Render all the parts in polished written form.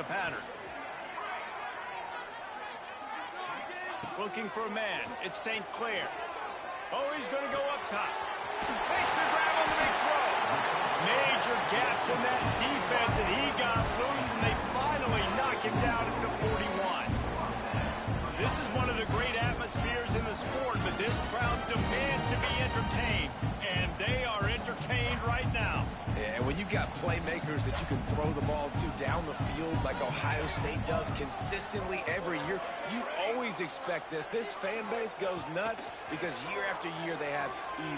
the pattern. Looking for a man. It's St. Clair. Oh, he's going to go up top. Makes the grab on the big throw. Major gaps in that defense, and he got loose, and they finally knock him down at the 41. This is one of the great atmospheres in the sport, but this crowd demands to be entertained, and they are entertained right now. Yeah, when you got playmakers that you can throw the ball to down the field like Ohio State does consistently every year, you always expect this. This fan base goes nuts because year after year they have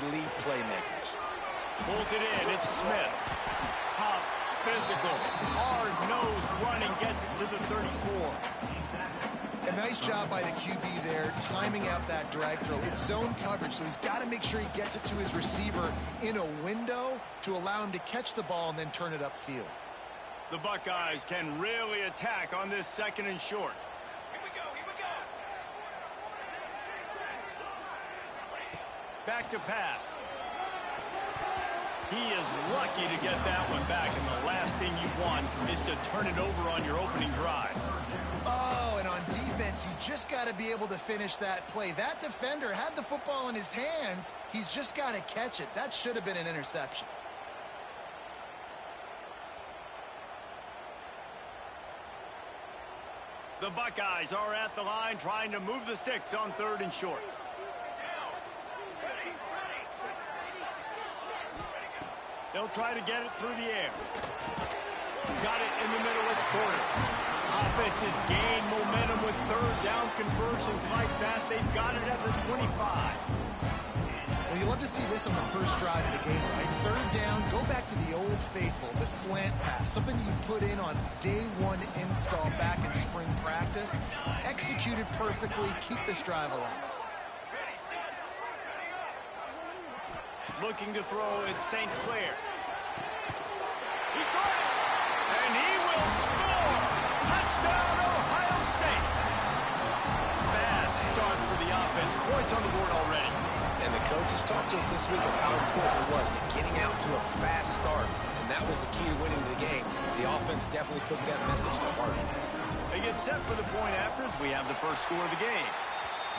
elite playmakers. Pulls it in. It's Smith. Tough, physical, hard-nosed running, gets it to the 34. A nice job by the QB there, timing out that drag throw. It's zone coverage, so he's got to make sure he gets it to his receiver in a window to allow him to catch the ball and then turn it upfield. The Buckeyes can really attack on this 2nd and short. Here we go, here we go. Back to pass. He is lucky to get that one back, and the last thing you want is to turn it over on your opening drive. Oh, and on defense, you just got to be able to finish that play. That defender had the football in his hands. He's just got to catch it. That should have been an interception. The Buckeyes are at the line trying to move the sticks on 3rd and short. They'll try to get it through the air. Got it in the middle. It's quarter. Offense has gained momentum with 3rd down conversions like that. They've got it at the 25. Well, you love to see this on the first drive of the game, right? 3rd down, go back to the old faithful, the slant pass, something you put in on day 1 install back in spring practice. Executed perfectly, keep this drive alive. Looking to throw at St. Clair. He got it, and he will score. Touchdown, Ohio State. Fast start for the offense. Points on the board already. And the coaches talked to us this week of how important it was to getting out to a fast start, and that was the key to winning the game. The offense definitely took that message to heart. They get set for the point after as we have the first score of the game.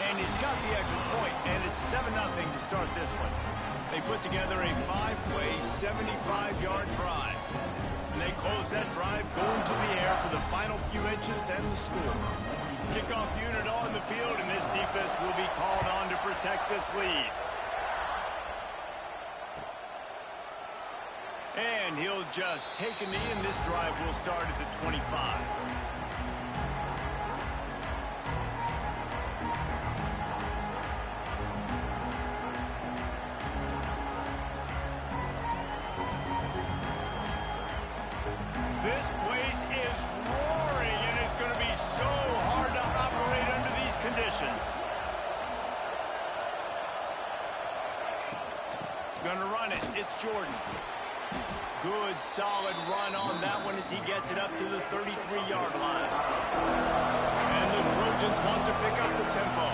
And he's got the extra point, and it's 7-0 to start this one. They put together a 5-play, 75-yard drive. And they close that drive going to the air for the final few inches and the score. Kickoff unit on the field, and this defense will be called on to protect this lead. And he'll just take a knee, and this drive will start at the 25. This place is roaring, and it's going to be so hard to operate under these conditions. Going to run it. It's Jordan. Good, solid run on that one as he gets it up to the 33-yard line. And the Trojans want to pick up the tempo.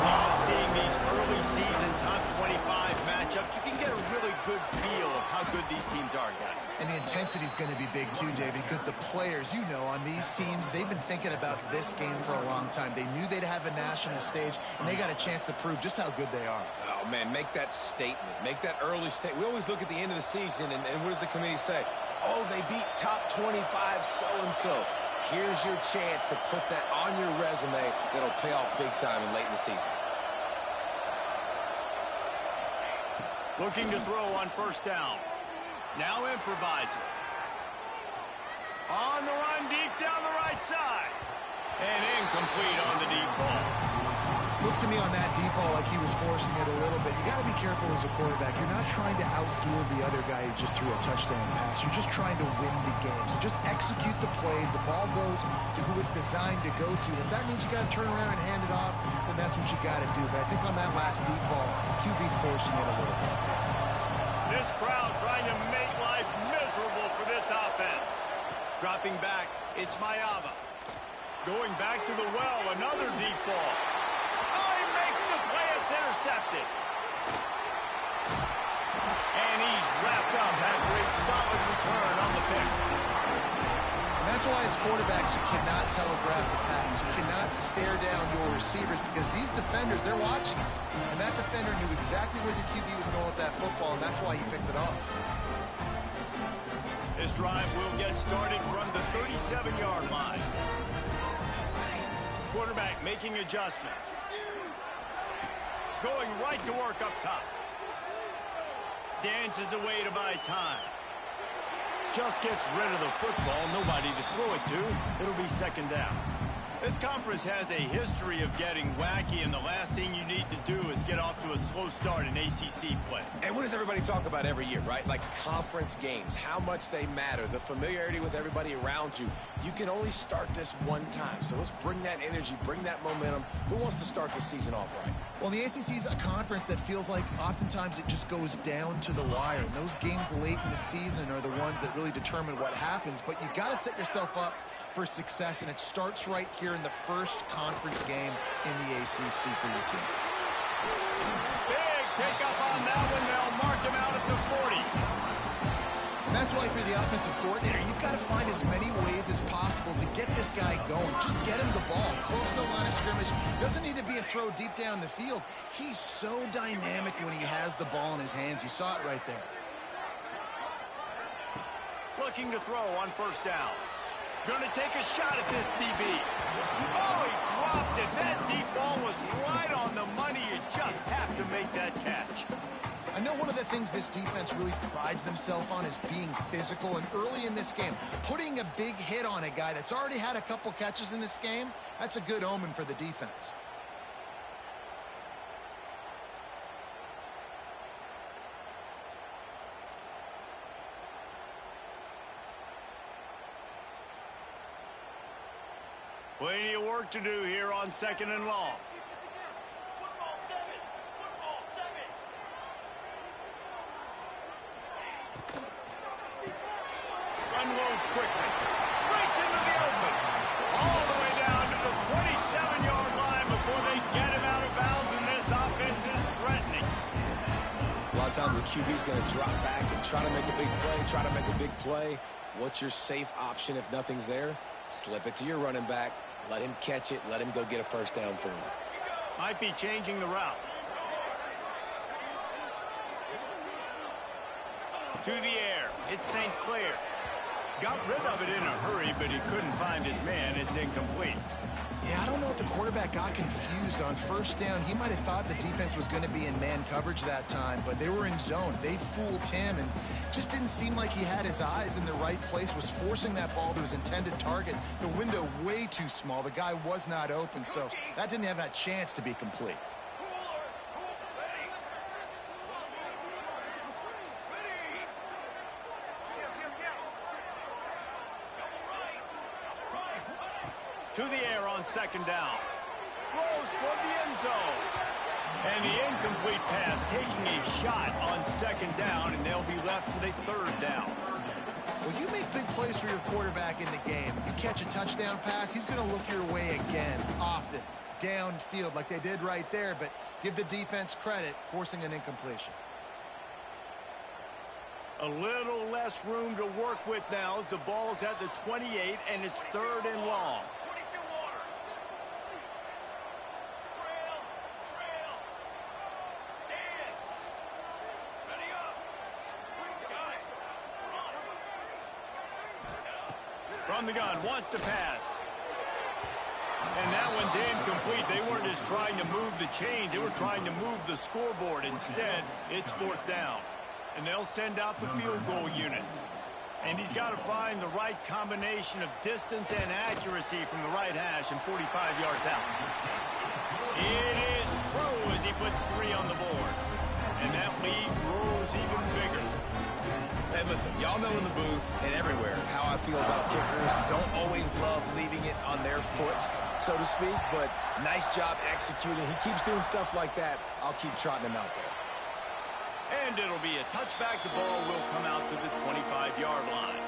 Love seeing these early season top 25 matchups. You can get a really good feel of how good these teams are, guys. And the intensity is going to be big too, David, because the players, you know, on these teams, they've been thinking about this game for a long time. They knew they'd have a national stage, and they got a chance to prove just how good they are. Oh, man, make that statement. Make that early statement. We always look at the end of the season, and what does the committee say? Oh, they beat top 25 so-and-so. Here's your chance to put that on your resume that'll pay off big time and late in the season. Looking to throw on 1st down. Now improvising. On the run, deep down the right side. And incomplete on the deep ball. Looks to me on that deep ball like he was forcing it a little bit. You got to be careful as a quarterback. You're not trying to outduel the other guy who just threw a touchdown pass. You're just trying to win the game. So just execute the plays. The ball goes to who it's designed to go to. If that means you got to turn around and hand it off, then that's what you got to do. But I think on that last deep ball, QB forcing it a little bit. This crowd trying to make life miserable for this offense. Dropping back, it's Mayava. Going back to the well, another deep ball. Oh, he makes the play, it's intercepted. And he's wrapped up after a solid return on the pick. And That's why as quarterbacks you cannot telegraph the pass. You cannot stare down your receivers because these defenders, they're watching it. And that defender knew exactly where the QB was going with that football, and that's why he picked it off. This drive will get started from the 37-yard line. Quarterback making adjustments. Going right to work up top. Dances away to buy time. Just gets rid of the football, nobody to throw it to. It'll be second down. This conference has a history of getting wacky, and the last thing you need to do is get off to a slow start in ACC play. And what does everybody talk about every year, right? Like conference games, how much they matter, the familiarity with everybody around you. You can only start this one time, so let's bring that energy, bring that momentum. Who wants to start the season off right? Well, the ACC is a conference that feels like oftentimes it just goes down to the wire. And those games late in the season are the ones that really determine what happens. But you got to set yourself up for success, and it starts right here in the first conference game in the ACC for your team. Big pickup on that one. They'll mark him out at the 40. And that's why for the offensive coordinator, you've got to find as many ways as possible to get this guy going. Just get him the ball, close to the line of scrimmage. Doesn't need to be a throw deep down the field. He's so dynamic when he has the ball in his hands. You saw it right there. Looking to throw on first down. Going to take a shot at this DB. Oh, he dropped it. That deep ball was right on the money. You just have to make that catch. I know one of the things this defense really prides themselves on is being physical, and early in this game, putting a big hit on a guy that's already had a couple catches in this game, that's a good omen for the defense. Plenty of work to do here on second and long. Football seven. Football seven. Unloads quickly. Breaks into the open. All the way down to the 27-yard line before they get him out of bounds, and this offense is threatening. A lot of times the QB's going to drop back and try to make a big play, What's your safe option if nothing's there? Slip it to your running back. Let him catch it. Let him go get a first down for you. Might be changing the route. To the air. It's St. Clair. Got rid of it in a hurry, but he couldn't find his man. It's incomplete. Yeah, I don't know if the quarterback got confused on first down. He might have thought the defense was going to be in man coverage that time, but they were in zone. They fooled him and just didn't seem like he had his eyes in the right place, was forcing that ball to his intended target. The window way too small. The guy was not open, so that didn't have that chance to be complete. To the air on second down. Throws toward the end zone. And the incomplete pass taking a shot on second down, and they'll be left with a third down. Well, you make big plays for your quarterback in the game. You catch a touchdown pass, he's going to look your way again, often, downfield like they did right there, but give the defense credit, forcing an incompletion. A little less room to work with now as the ball's at the 28, and it's third and long. From the gun, wants to pass. And that one's incomplete. They weren't just trying to move the chains. They were trying to move the scoreboard. Instead, it's fourth down. And they'll send out the field goal unit. And he's got to find the right combination of distance and accuracy from the right hash and 45 yards out. It is true as he puts 3 on the board. And that lead grows even bigger. Hey, listen, y'all know in the booth and everywhere how I feel about kickers. Don't always love leaving it on their foot, so to speak, but nice job executing. He keeps doing stuff like that. I'll keep trotting him out there. And it'll be a touchback. The ball will come out to the 25-yard line.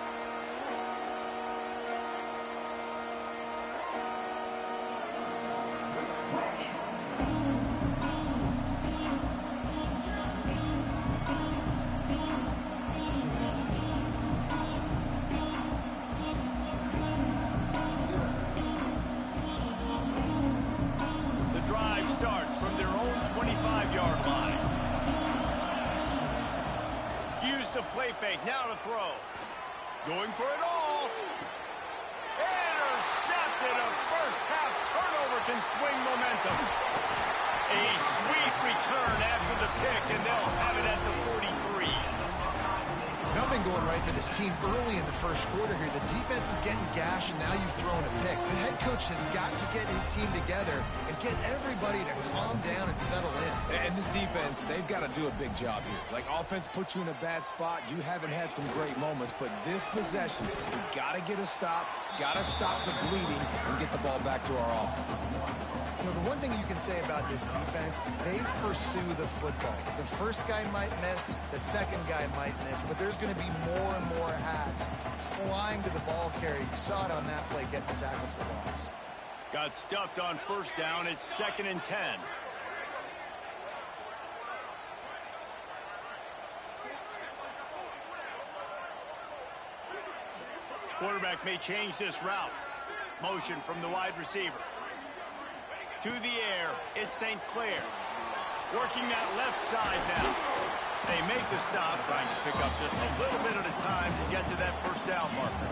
fake. Now to throw. Going for it all. Intercepted. A first half turnover can swing momentum. A sweet return after the pick, and they'll have it at the 43. Nothing going right for this team early in the first quarter here. The defense is getting gashed, and now you've thrown a pick. The head coach has got to get his team together and get everybody to calm down and settle in. And this defense, they've got to do a big job here. Like, offense puts you in a bad spot. You haven't had some great moments, but this possession, we got to get a stop, got to stop the bleeding, and get the ball back to our offense. You know, the one thing you can say about this defense, they pursue the football. The first guy might miss, the second guy might miss, but there's going to be more and more hats flying to the ball carrier. You saw it on that play, getting the tackle for loss. Got stuffed on first down. It's 2nd and 10. Quarterback may change this route. Motion from the wide receiver. To the air, it's St. Clair. Working that left side now. They make the stop, trying to pick up just a little bit at a time to get to that first down marker.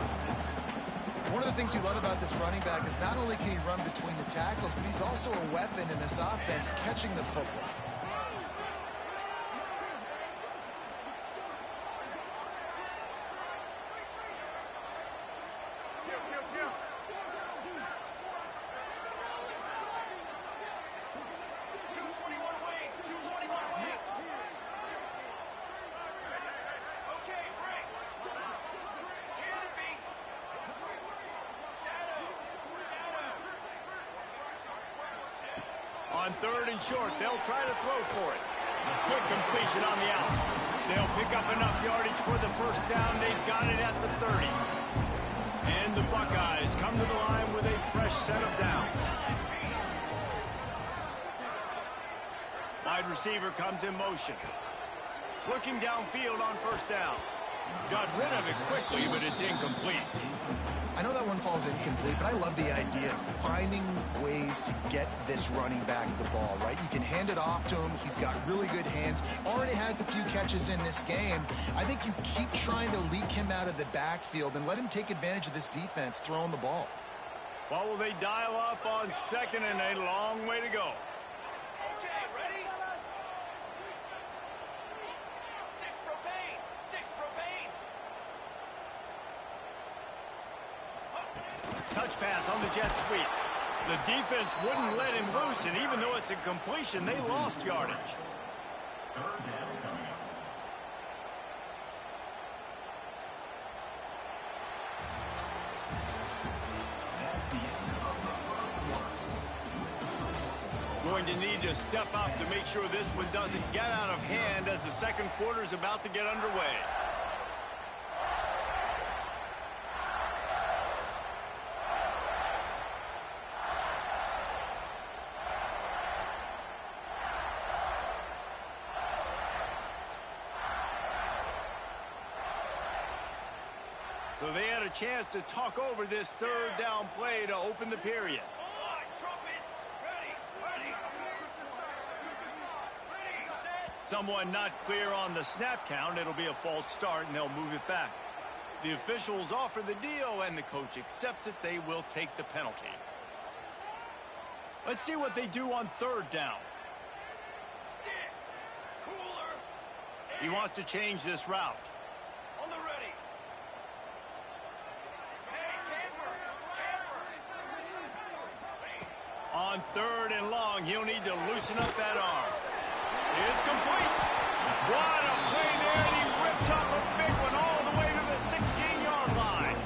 One of the things you love about this running back is not only can he run between the tackles, but he's also a weapon in this offense, catching the football. On 3rd and short, they'll try to throw for it. Quick completion on the out. They'll pick up enough yardage for the first down. They've got it at the 30. And the Buckeyes come to the line with a fresh set of downs. Wide receiver comes in motion. Looking downfield on first down. Got rid of it quickly, but it's incomplete. I know that one falls incomplete, but I love the idea of finding ways to get this running back the ball, right? You can hand it off to him. He's got really good hands. Already has a few catches in this game. I think you keep trying to leak him out of the backfield and let him take advantage of this defense throwing the ball. What will they dial up on 2nd and a long way to go? Okay, ready? Six propane. Touch pass on the jet sweep. The defense wouldn't let him loose, and even though it's a completion, they lost yardage. Going to need to step up to make sure this one doesn't get out of hand as the second quarter is about to get underway. So they had a chance to talk over this 3rd down play to open the period. Hold on, trumpet. Ready, set. Someone not clear on the snap count. It'll be a false start, and they'll move it back. The officials offer the deal, and the coach accepts it. They will take the penalty. Let's see what they do on 3rd down. Stick. Cooler. He wants to change this route. On the ready. Hey, camper. On 3rd and long, he'll need to loosen up that arm. It's complete. What a play there, and he rips off a big one all the way to the 16-yard line.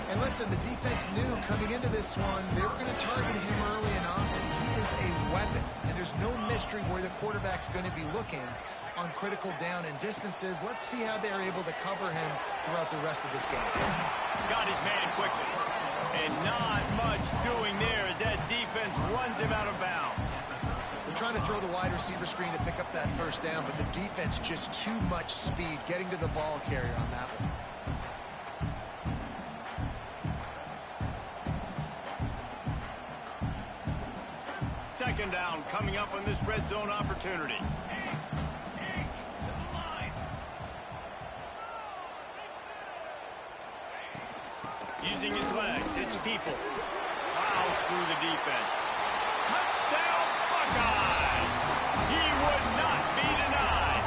And listen, the defense knew coming into this one, they were going to target him early and often. He is a weapon, and there's no mystery where the quarterback's going to be looking on critical down and distances. Let's see how they're able to cover him throughout the rest of this game. Got his man quickly. And not much doing there as that defense runs him out of bounds. They're trying to throw the wide receiver screen to pick up that first down, but the defense just too much speed getting to the ball carrier on that one. Second down coming up on this red zone opportunity. next. It's Peoples. Plows through the defense. Touchdown, Buckeyes! He would not be denied.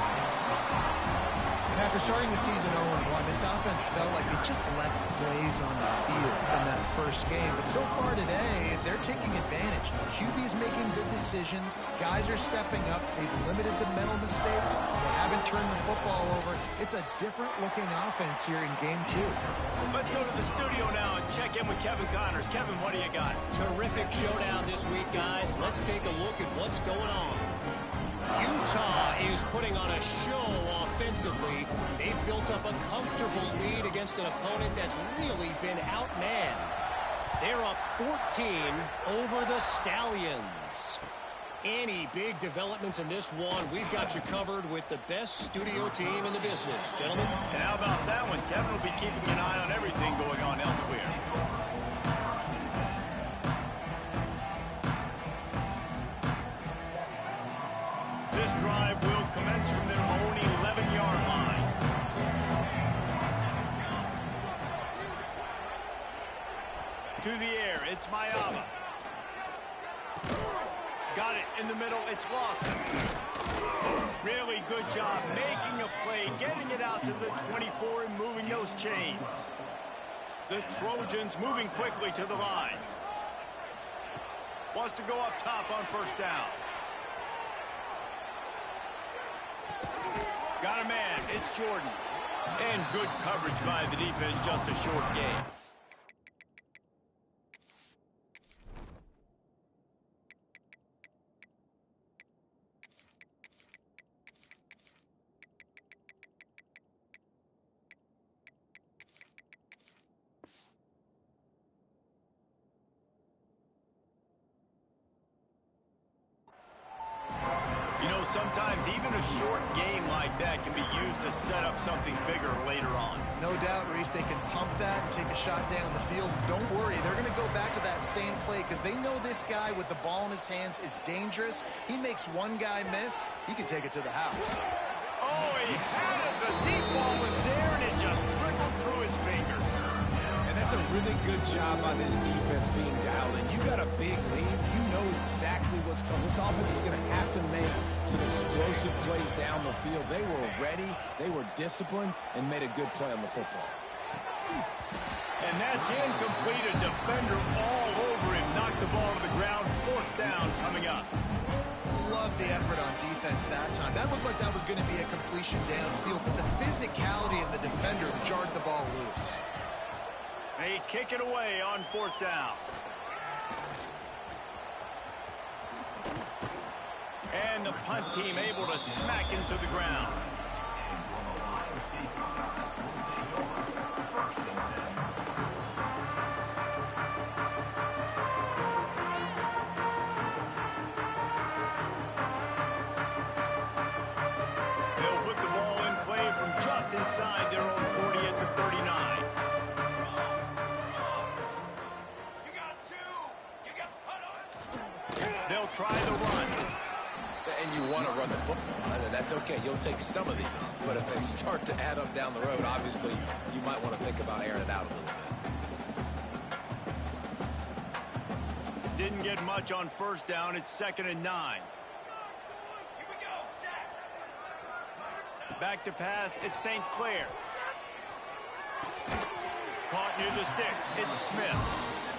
And after starting the season 0-1, this offense felt like it just left plays on the field in that first game. But so far today, they're taking advantage. QB's making good decisions. Guys are stepping up. They've limited the mental mistakes. They haven't turned the football over. It's a different-looking offense here in Game 2. Let's go to the studio now and check in with Kevin Connors. Kevin, what do you got? Terrific showdown this week, guys. Let's take a look at what's going on. Utah is putting on a show offensively. They've built up a comfortable lead against an opponent that's really been outmanned. They're up 14 over the Stallions. Any big developments in this one, we've got you covered with the best studio team in the business, gentlemen. And how about that one? Kevin will be keeping an eye on everything going on elsewhere. This drive will commence from their own 11-yard line. To the air, it's Mayava. Got it in the middle, it's Lawson. Really good job making a play, getting it out to the 24 and moving those chains. The Trojans moving quickly to the line. Wants to go up top on first down. Got a man, it's Jordan. And good coverage by the defense, just a short gain. Sometimes even a short game like that can be used to set up something bigger later on. No doubt, Reese, they can pump that and take a shot down the field. Don't worry, they're going to go back to that same play because they know this guy with the ball in his hands is dangerous. He makes one guy miss, he can take it to the house. Oh, he had it. The deep ball was there, and it just trickled through his fingers. And that's a really good job by this defense being dialed in. You got a big lead. You know exactly what's coming. This offense is going to have to make some explosive plays down the field. They were ready, they were disciplined, and made a good play on the football. And that's incomplete. A defender all over him. Knocked the ball to the ground. Fourth down coming up. Love the effort on defense that time. That looked like that was going to be a completion downfield, but the physicality of the defender jarred the ball loose. They kick it away on fourth down. And the punt team able to smack him to the ground. They'll put the ball in play from just inside their own 40 at the 39. You got two. You got put on. They'll try the run. And you want to run the football, and that's okay. You'll take some of these. But if they start to add up down the road, obviously, you might want to think about airing it out a little bit. Didn't get much on first down. It's 2nd and 9. Here we go. Set. Back to pass. It's St. Clair. Caught near the sticks. It's Smith.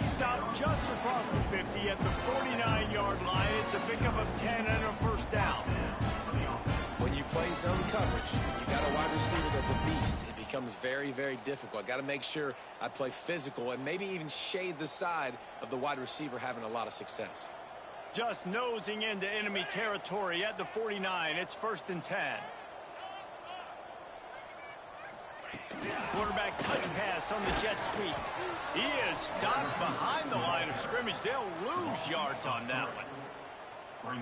Stopped just across the 50 at the 49-yard line. It's a pickup of 10 and a first down. When you play zone coverage, you got a wide receiver that's a beast. It becomes very, very difficult. Got to make sure I play physical and maybe even shade the side of the wide receiver having a lot of success. Just nosing into enemy territory at the 49. It's 1st and 10. Quarterback touch pass on the jet sweep. He is stopped behind the line of scrimmage. They'll lose yards on that one.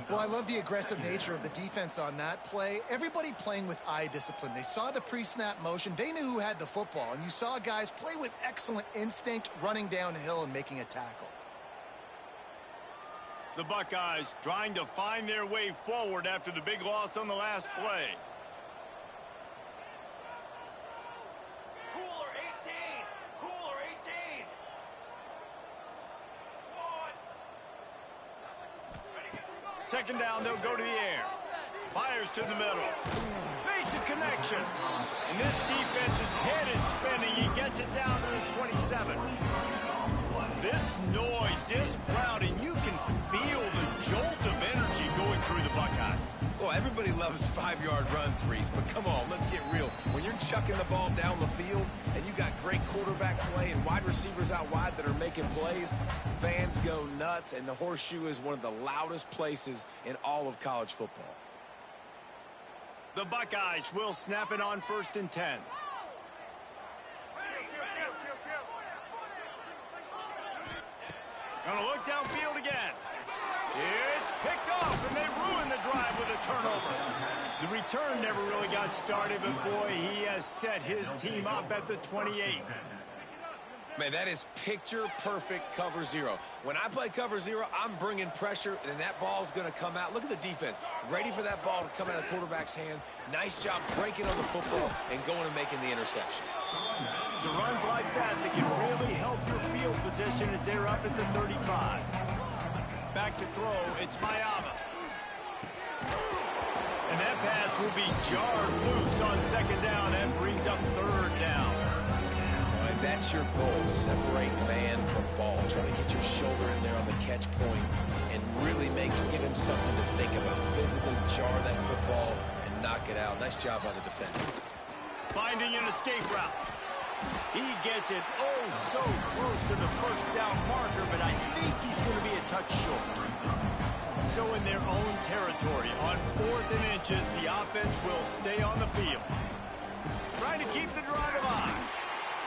Well, I love the aggressive nature of the defense on that play. Everybody playing with eye discipline. They saw the pre-snap motion. They knew who had the football. And you saw guys play with excellent instinct, running downhill and making a tackle. The Buckeyes trying to find their way forward after the big loss on the last play. Cooler 18. Cooler 18. Second down, they'll go to the air. Fires to the middle. Makes a connection. And this defense's head is spinning. He gets it down to the 27. This noise, this crowd, and you can feel the jolt of energy going through the Buckeyes. Well, everybody loves 5-yard runs, Reese, but come on, let's get real. When you're chucking the ball down the field and you got great quarterback play and wide receivers out wide that are making plays, fans go nuts, and the Horseshoe is one of the loudest places in all of college football. The Buckeyes will snap it on 1st and 10. Gonna look downfield again. It's picked off, and they ruin the drive with a turnover. The return never really got started, but boy, he has set his team up at the 28. Man, that is picture-perfect cover zero. When I play cover zero, I'm bringing pressure, and that ball's going to come out. Look at the defense. Ready for that ball to come out of the quarterback's hand. Nice job breaking on the football and going and making the interception. So runs like that can really help your field position as they're up at the 35. Back to throw, it's Mayava. And that pass will be jarred loose on 2nd down. That brings up 3rd down. And that's your goal, separate man from ball. Try to get your shoulder in there on the catch point and really give him something to think about. Physically jar that football and knock it out. Nice job by the defender. Finding an escape route. He gets it so close to the 1st down marker, but I think he's going to be a touch short. So in their own territory, on 4th and inches, the offense will stay on the field. Trying to keep the drive alive.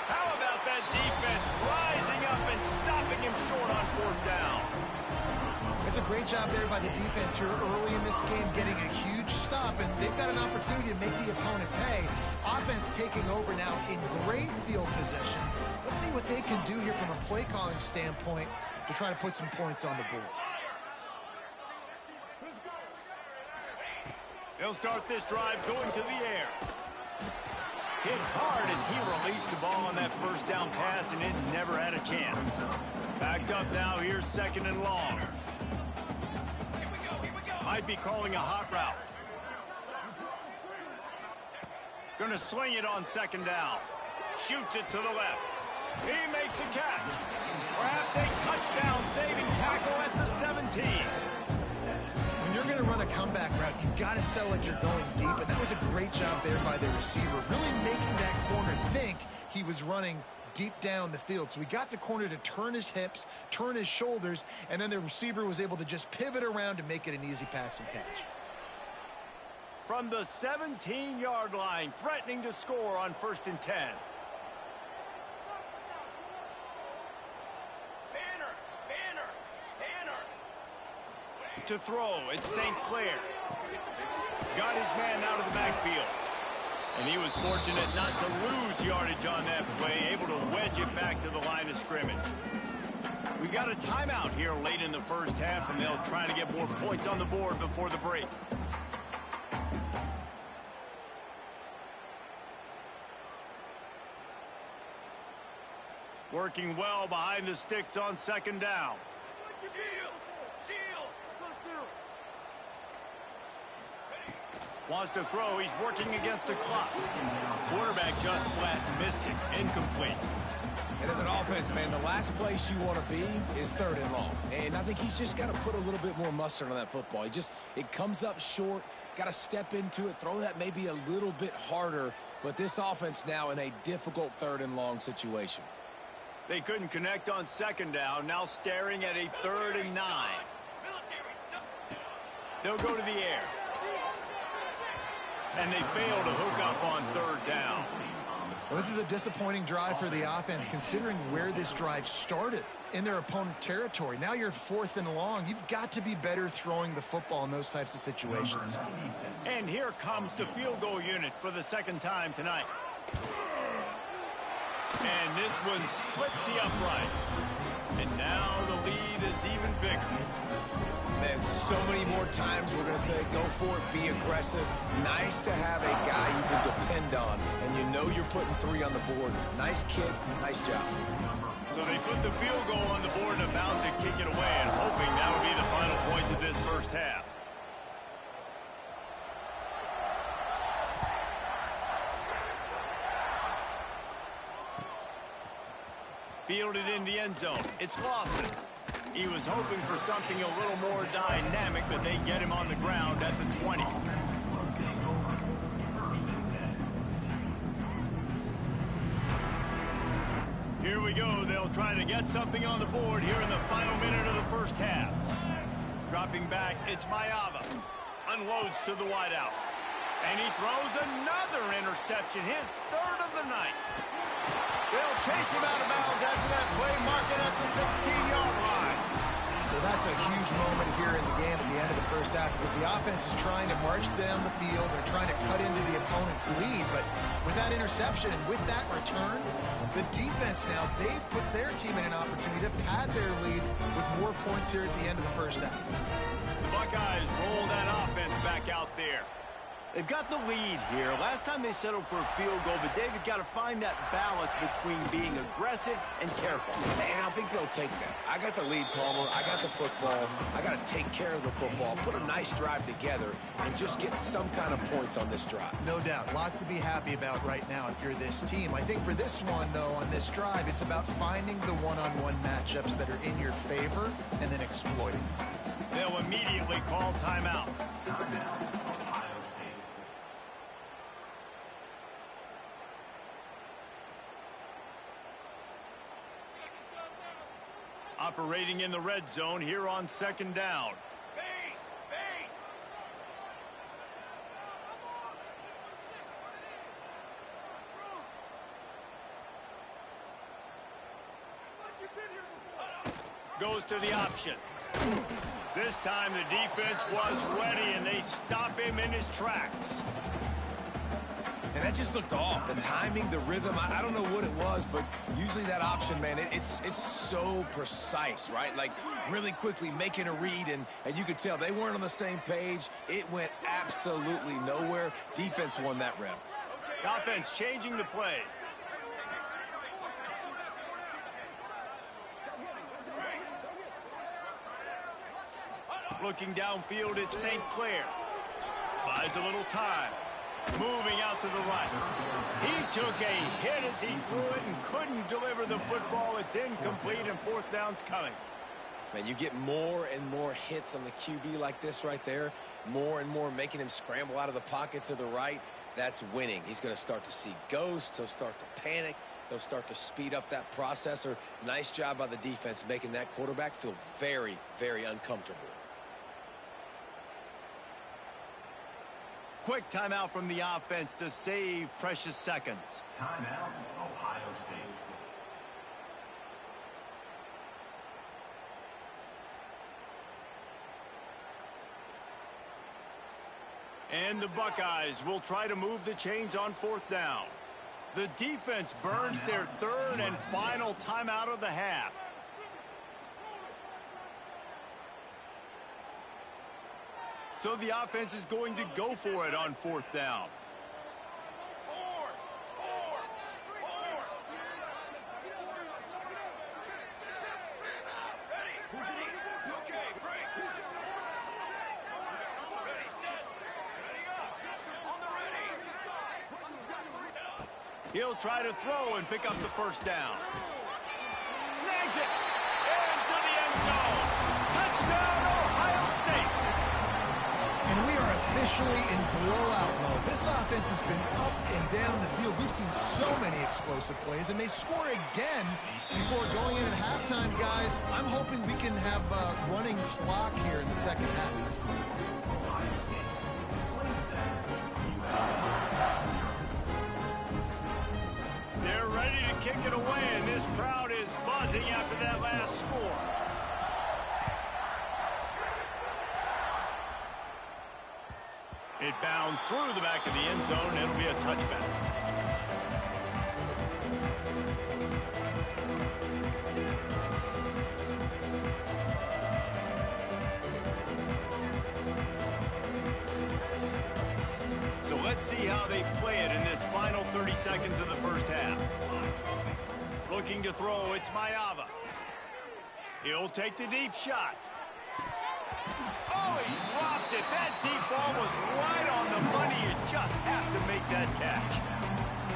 How about that defense rising up and stopping him short on 4th down? It's a great job there by the defense here early in this game, getting a huge stop, and they've got an opportunity to make the opponent pay. Offense taking over now in great field possession. Let's see what they can do here from a play calling standpoint to try to put some points on the board. They'll start this drive going to the air. Hit hard as he released the ball on that 1st down pass, and it never had a chance. Backed up now, here's 2nd and long. Might be calling a hot route. Gonna sling it on 2nd down. Shoots it to the left. He makes a catch. Perhaps a touchdown-saving tackle at the 17. When you're going to run a comeback route, you've got to sell it you're going deep, and that was a great job there by the receiver, really making that corner think he was running deep down the field. So he got the corner to turn his hips, turn his shoulders, and then the receiver was able to just pivot around and make it an easy pass and catch. From the 17-yard line, threatening to score on 1st and 10. To throw, it's St. Clair. Got his man out of the backfield. And he was fortunate not to lose yardage on that play, able to wedge it back to the line of scrimmage. We got a timeout here late in the 1st half, and they'll try to get more points on the board before the break. Working well behind the sticks on 2nd down. Wants to throw. He's working against the clock. Quarterback just flat missed it. Incomplete. And as an offense, man, the last place you want to be is 3rd and long. And I think he's just got to put a little bit more mustard on that football. It comes up short. Got to step into it. Throw that maybe a little bit harder. But this offense now in a difficult 3rd and long situation. They couldn't connect on 2nd down. Now staring at a 3rd and 9. They'll go to the air. And they fail to hook up on 3rd down. Well, this is a disappointing drive for the offense, considering where this drive started in their opponent territory. Now you're 4th and long. You've got to be better throwing the football in those types of situations. And here comes the field goal unit for the 2nd time tonight. And this one splits the uprights. And now the lead is even bigger. Man, so many more times we're going to say, go for it, be aggressive. Nice to have a guy you can depend on, and you know you're putting 3 on the board. Nice kick, nice job. So they put the field goal on the board and about to kick it away, and hoping that would be the final points of this 1st half. Fielded in the end zone. It's Lawson. He was hoping for something a little more dynamic, but they get him on the ground at the 20. Here we go. They'll try to get something on the board here in the final minute of the first half. Dropping back, it's Maiava. Unloads to the wideout. And he throws another interception, his third of the night. They'll chase him out of bounds after that play, marking at the 16-yard line. Well, that's a huge moment here in the game at the end of the first half because the offense is trying to march down the field. They're trying to cut into the opponent's lead. But with that interception and with that return, the defense now, they've put their team in an opportunity to pad their lead with more points here at the end of the first half. The Buckeyes roll that offense back out there. They've got the lead here. Last time they settled for a field goal, but David got to find that balance between being aggressive and careful. And I think they'll take that. I got the lead, Palmer. I got the football. I got to take care of the football, put a nice drive together, and just get some kind of points on this drive. No doubt. Lots to be happy about right now if you're this team. I think for this one, though, on this drive, it's about finding the one-on-one matchups that are in your favor and then exploiting. They'll immediately call timeout. Operating in the red zone here on second down. Goes to the option. This time the defense was ready and they stop him in his tracks. And that just looked off. The timing, the rhythm, I don't know what it was, but usually that option, man, it's so precise, right? Like really quickly making a read, and you could tell they weren't on the same page. It went absolutely nowhere. Defense won that rep. Offense changing the play. Looking downfield, it's St. Clair. Buys a little time. Moving out to the right. He took a hit as he threw it and couldn't deliver the football. It's incomplete and fourth down's coming. Man, you get more and more hits on the QB like this right there. More and more making him scramble out of the pocket to the right. That's winning. He's going to start to see ghosts. He'll start to panic. They'll start to speed up that processor. Nice job by the defense making that quarterback feel very, very uncomfortable. Quick timeout from the offense to save precious seconds. Timeout, Ohio State. And the Buckeyes will try to move the chains on fourth down. The defense burns their third and final timeout of the half. So the offense is going to go for it on fourth down. He'll try to throw and pick up the first down. Snags it into the end zone. Touchdown, Ohio State. And we are officially in blowout mode. This offense has been up and down the field. We've seen so many explosive plays, and they score again before going in at halftime, guys. I'm hoping we can have a running clock here in the second half. They're ready to kick it away, and this crowd is buzzing after that last score. It bounds through the back of the end zone. It'll be a touchback. So let's see how they play it in this final 30 seconds of the first half. Looking to throw, it's Maiava. He'll take the deep shot. Oh, he dropped it. That deep ball was right on the money. You just have to make that catch.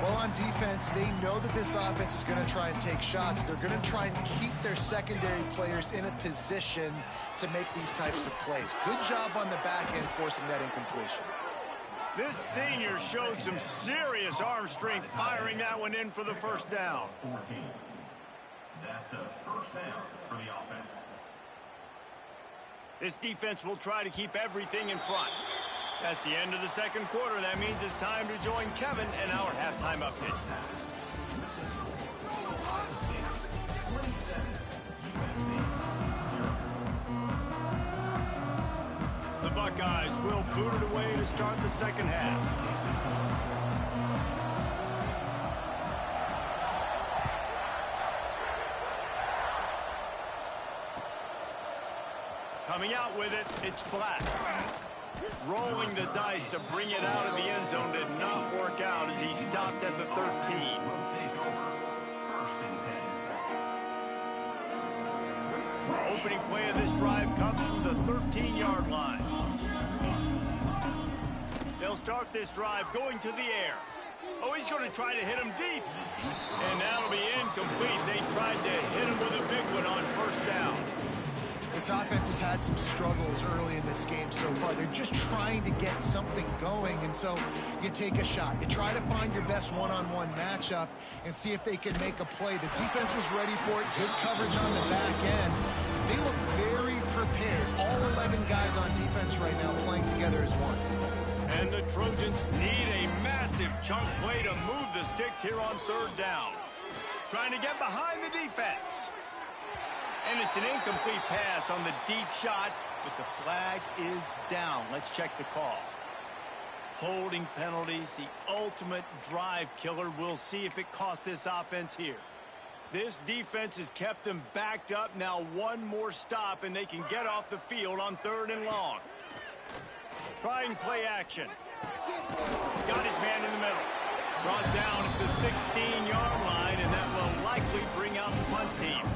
Well, on defense, they know that this offense is going to try and take shots. They're going to try and keep their secondary players in a position to make these types of plays. Good job on the back end forcing that incompletion. This senior showed some serious arm strength firing that one in for the first down. 14. That's a first down for the offense. This defense will try to keep everything in front. That's the end of the second quarter. That means it's time to join Kevin and our halftime update. The Buckeyes will boot it away to start the second half. Coming out with it, it's Black. Rolling the dice to bring it out of the end zone did not work out as he stopped at the 13. Will take over. First and 10. The opening play of this drive comes from the 13-yard line. They'll start this drive going to the air. Oh, he's going to try to hit him deep. And that'll be incomplete. They tried to hit him with a big one on first down. This offense has had some struggles early in this game so far. They're just trying to get something going, and so you take a shot. You try to find your best one-on-one matchup and see if they can make a play. The defense was ready for it. Good coverage on the back end. They look very prepared. All 11 guys on defense right now playing together as one. And the Trojans need a massive chunk play to move the sticks here on third down. Trying to get behind the defense. And it's an incomplete pass on the deep shot, but the flag is down. Let's check the call. Holding penalties, the ultimate drive killer. We'll see if it costs this offense here. This defense has kept them backed up. Now one more stop, and they can get off the field on third and long. Trying play action. Got his man in the middle. Brought down at the 16-yard line, and that will likely bring out the punt team.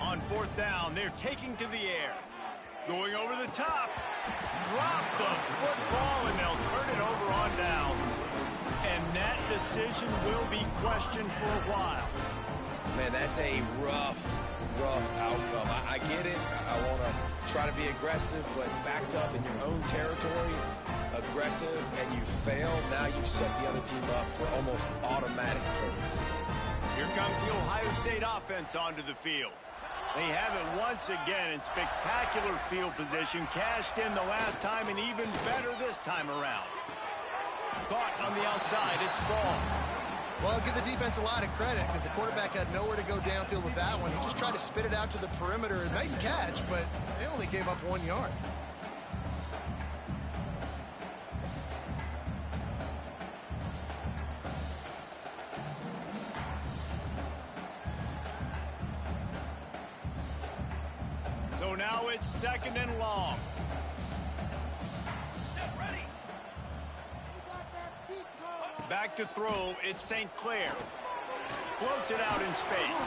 On fourth down, they're taking to the air. Going over the top. Drop the football, and they'll turn it over on downs. And that decision will be questioned for a while. Man, that's a rough outcome. I get it. I want to try to be aggressive, but backed up in your own territory, aggressive, and you fail. Now you've set the other team up for almost automatic points. Here comes the Ohio State offense onto the field. They have it once again in spectacular field position. Cashed in the last time and even better this time around. Caught on the outside. It's ball. Well, I'll give the defense a lot of credit because the quarterback had nowhere to go downfield with that one. He just tried to spit it out to the perimeter. Nice catch, but they only gave up 1 yard. So now it's second and long. Back to throw, it's St. Clair. Floats it out in space.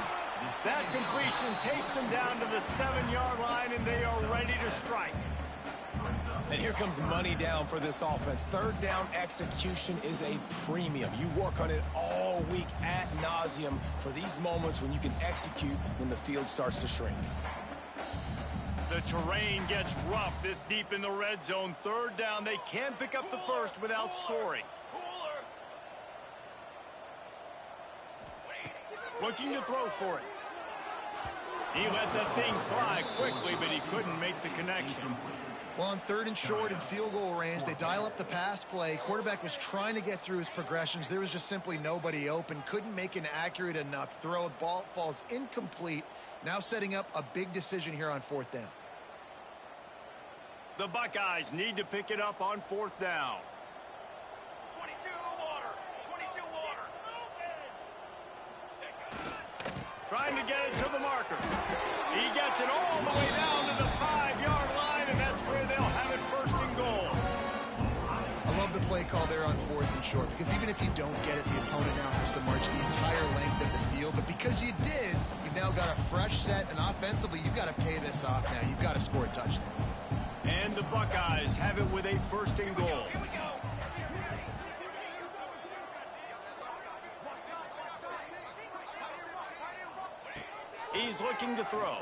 That completion takes them down to the 7-yard line, and they are ready to strike. And here comes money down for this offense. Third down execution is a premium. You work on it all week ad nauseum for these moments when you can execute when the field starts to shrink. The terrain gets rough this deep in the red zone. Third down, they can pick up the first without scoring. Looking to throw for it. He let that thing fly quickly, but he couldn't make the connection. Well, on third and short in field goal range, they dial up the pass play. Quarterback was trying to get through his progressions. There was just simply nobody open. Couldn't make an accurate enough throw. Ball falls incomplete. Now setting up a big decision here on fourth down. The Buckeyes need to pick it up on fourth down. 22 water. 22 water. Trying to get it to the marker. He gets it all the way down to the 5-yard line, and that's where they'll have it first and goal. I love the play call there on 4th and short, because even if you don't get it, the opponent now has to march the entire length of the field. But because you did, you've now got a fresh set, and offensively, you've got to pay this off now. You've got to score a touchdown. And the Buckeyes have it with a 1st and goal. He's looking to throw.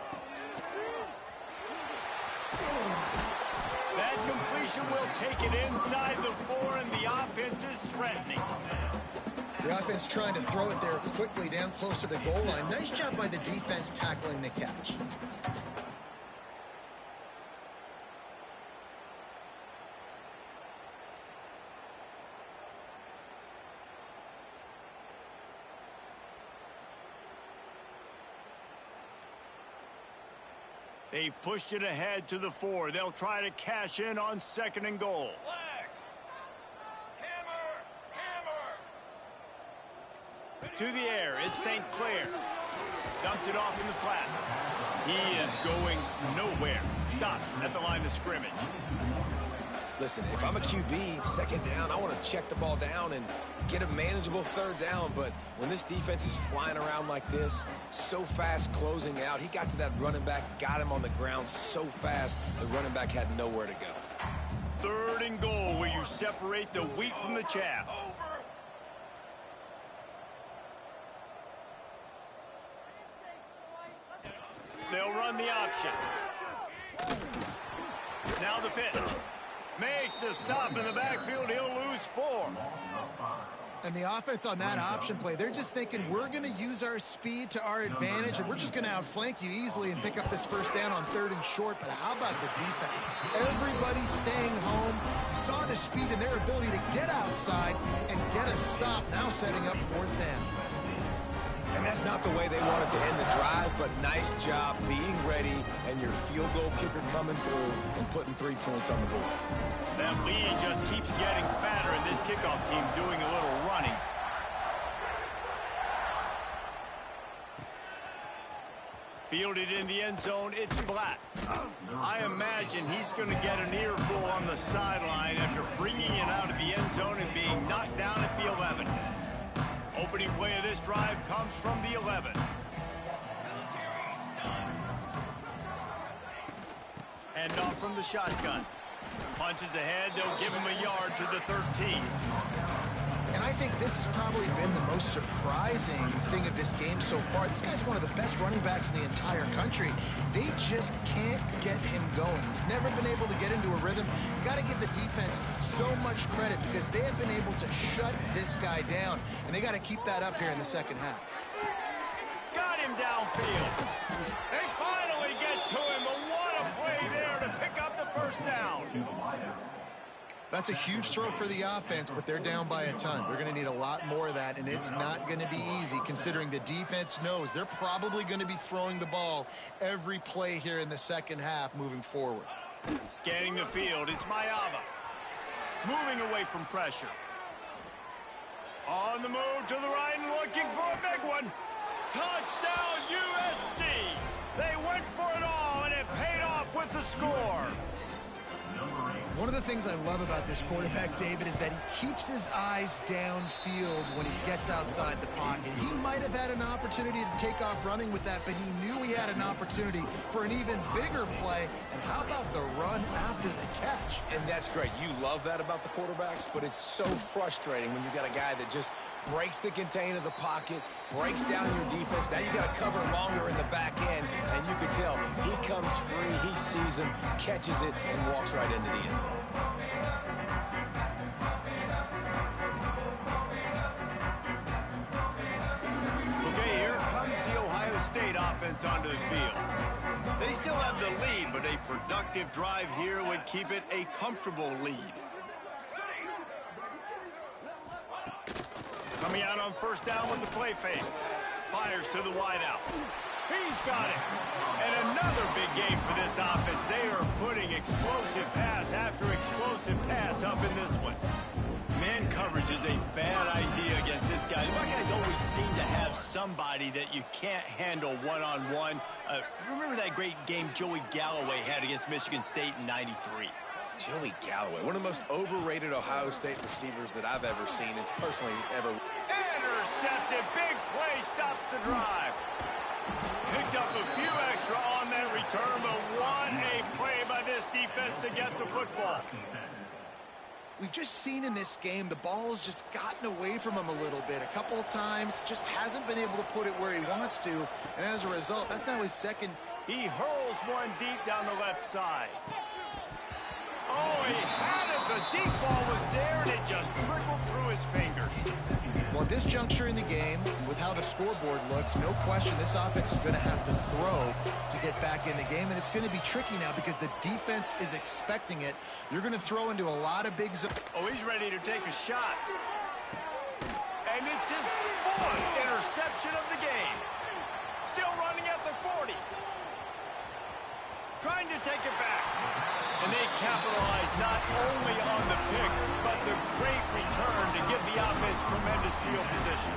That completion will take it inside the 4, and the offense is threatening. The offense trying to throw it there quickly down close to the goal line. Nice job by the defense tackling the catch. They've pushed it ahead to the 4. They'll try to cash in on 2nd and goal. Flag. Hammer. Hammer. To the air, it's St. Clair. Dumps it off in the flats. He is going nowhere. Stopped at the line of scrimmage. Listen, if I'm a QB, 2nd down, I want to check the ball down and get a manageable 3rd down. But when this defense is flying around like this, so fast closing out, he got to that running back, got him on the ground so fast, the running back had nowhere to go. 3rd and goal, where you separate the wheat from the chaff. They'll run the option. Now the pitch. Makes a stop in the backfield. He'll lose 4. And the offense on that option play, they're just thinking we're going to use our speed to our advantage, and we're just going to outflank you easily and pick up this 1st down on 3rd and short. But how about the defense? Everybody staying home. You saw the speed and their ability to get outside and get a stop, now setting up 4th down. And that's not the way they wanted to end the drive, but nice job being ready and your field goal kicker coming through and putting 3 points on the board. That lead just keeps getting fatter, and this kickoff team doing a little running. Fielded in the end zone, it's Black. I imagine he's going to get an earful on the sideline after bringing it out of the end zone and being knocked down at the 11. Opening play of this drive comes from the 11. Hand off from the shotgun. Punches ahead, they'll give him a yard to the 13. And I think this has probably been the most surprising thing of this game so far. This guy's one of the best running backs in the entire country. They just can't get him going. He's never been able to get into a rhythm. You got to give the defense so much credit because they have been able to shut this guy down. And they got to keep that up here in the 2nd half. Got him downfield. They finally get to him. And what a play there to pick up the 1st down. That's a huge throw for the offense, but they're down by a ton. They're going to need a lot more of that, and it's not going to be easy considering the defense knows they're probably going to be throwing the ball every play here in the 2nd half moving forward. Scanning the field, it's Mayava. Moving away from pressure. On the move to the right and looking for a big one. Touchdown USC. They went for it all, and it paid off with the score. One of the things I love about this quarterback, David, is that he keeps his eyes downfield when he gets outside the pocket. He might have had an opportunity to take off running with that, but he knew he had an opportunity for an even bigger play. And how about the run after the catch? And that's great. You love that about the quarterbacks, but it's so frustrating when you got a guy that just breaks the contain of the pocket, breaks down your defense. Now you got to cover longer in the back end, and you can tell he comes free, he sees him, catches it, and walks right into the end zone. Okay, here comes the Ohio State offense onto the field. They still have the lead, but a productive drive here would keep it a comfortable lead. Coming out on 1st down with the play fake. Fires to the wideout. He's got it. And another big game for this offense. They are putting explosive pass after explosive pass up in this one. Man coverage is a bad idea against this guy. The Buckeyes always seem to have somebody that you can't handle one-on-one. Remember that great game Joey Galloway had against Michigan State in '93? Joey Galloway, one of the most overrated Ohio State receivers that I've ever seen. It's personally ever. Intercepted. Big play stops the drive. Picked up a few extra on that return, but what a play by this defense to get the football. We've just seen in this game the ball has just gotten away from him a little bit. A couple of times, just hasn't been able to put it where he wants to, and as a result, that's now his second. He hurls one deep down the left side. Oh, he had it. The deep ball was there, and it just trickled through his fingers. Well, at this juncture in the game, with how the scoreboard looks, no question this offense is going to have to throw to get back in the game, and it's going to be tricky now because the defense is expecting it. You're going to throw into a lot of big zones. Oh, he's ready to take a shot. And it's his fourth interception of the game. Still running at the 40. Trying to take it back. And they capitalize not only on the pick, but the great return to give the offense tremendous field position.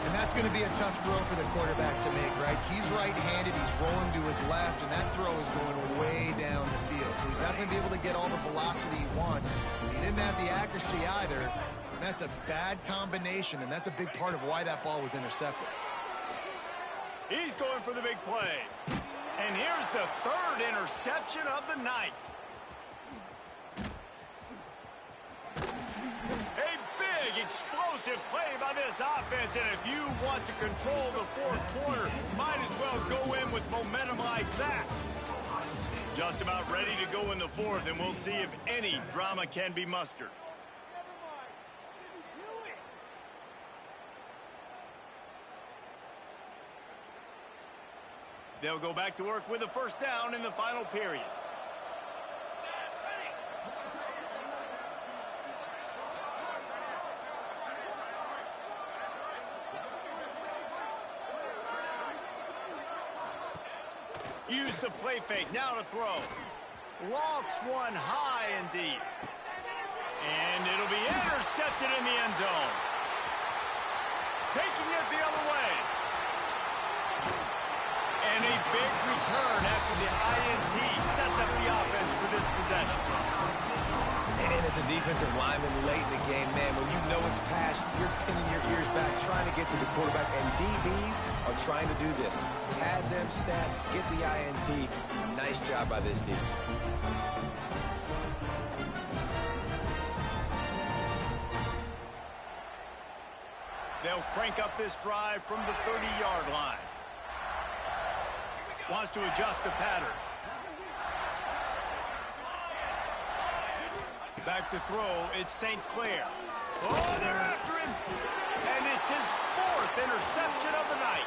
And that's going to be a tough throw for the quarterback to make, right? He's right-handed, he's rolling to his left, and that throw is going way down the field. So he's not going to be able to get all the velocity he wants. He didn't have the accuracy either, and that's a bad combination, and that's a big part of why that ball was intercepted. He's going for the big play. And here's the third interception of the night. A big, explosive play by this offense. And if you want to control the fourth quarter, might as well go in with momentum like that. Just about ready to go in the fourth, and we'll see if any drama can be mustered. They'll go back to work with a first down in the final period. Use the play fake, now to throw. Lofts one high and deep. And it'll be intercepted in the end zone. Taking it the other way. And a big return after the INT sets up the offense for this possession. And as a defensive lineman late in the game, man, when you know it's past, you're pinning your ears back, trying to get to the quarterback. And DBs are trying to do this. Pad them stats, get the INT. Nice job by this D. They'll crank up this drive from the 30-yard line. Wants to adjust the pattern. Back to throw, it's St. Clair. Oh, they're after him. And it's his fourth interception of the night.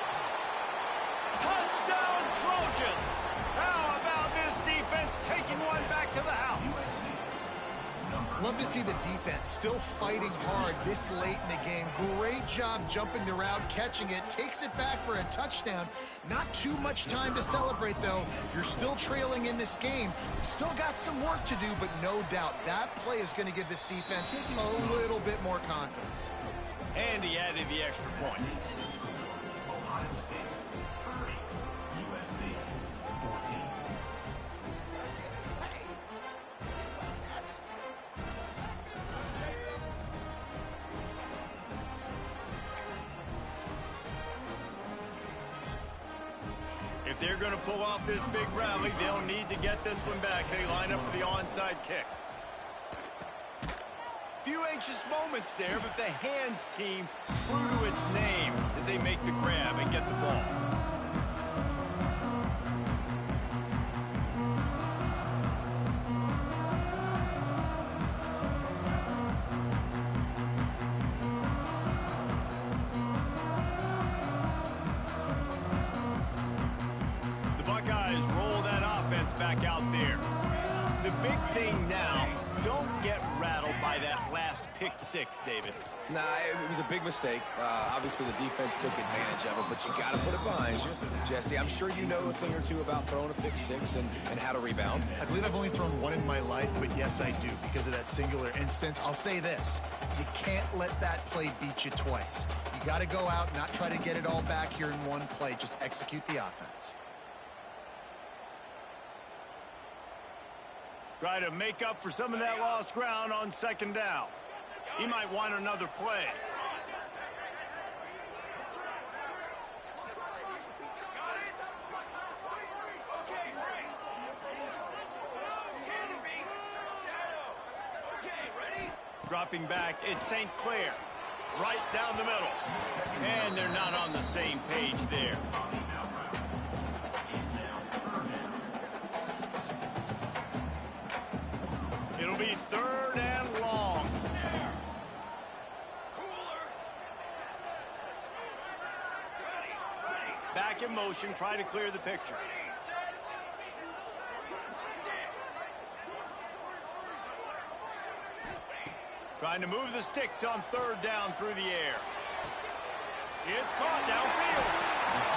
Touchdown, Trojans. How about this defense taking one back to the house? Love to see the defense still fighting hard this late in the game. Great job jumping the route, catching it, takes it back for a touchdown. Not too much time to celebrate, though. You're still trailing in this game. Still got some work to do, but no doubt that play is going to give this defense a little bit more confidence. And he added the extra point. Ohio State 30, USC 14. If they're going to pull off this big rally, they'll need to get this one back. They line up for the onside kick. Few anxious moments there, but the hands team true to its name as they make the grab and get the ball. Back out there. The big thing now, don't get rattled by that last pick six, David. Nah, it was a big mistake. Obviously, the defense took advantage of it, but you got to put it behind you. Jesse, I'm sure you know a thing or two about throwing a pick six and how to rebound. I believe I've only thrown one in my life, but yes, I do. Because of that singular instance, I'll say this. You can't let that play beat you twice. You got to go out, not try to get it all back here in one play. Just execute the offense. Try to make up for some of that lost ground on second down. He might want another play. Dropping back, it's St. Clair. Right down the middle. And they're not on the same page there. It'll be third and long. Back in motion, try to clear the picture. Trying to move the sticks on third down through the air. It's caught downfield.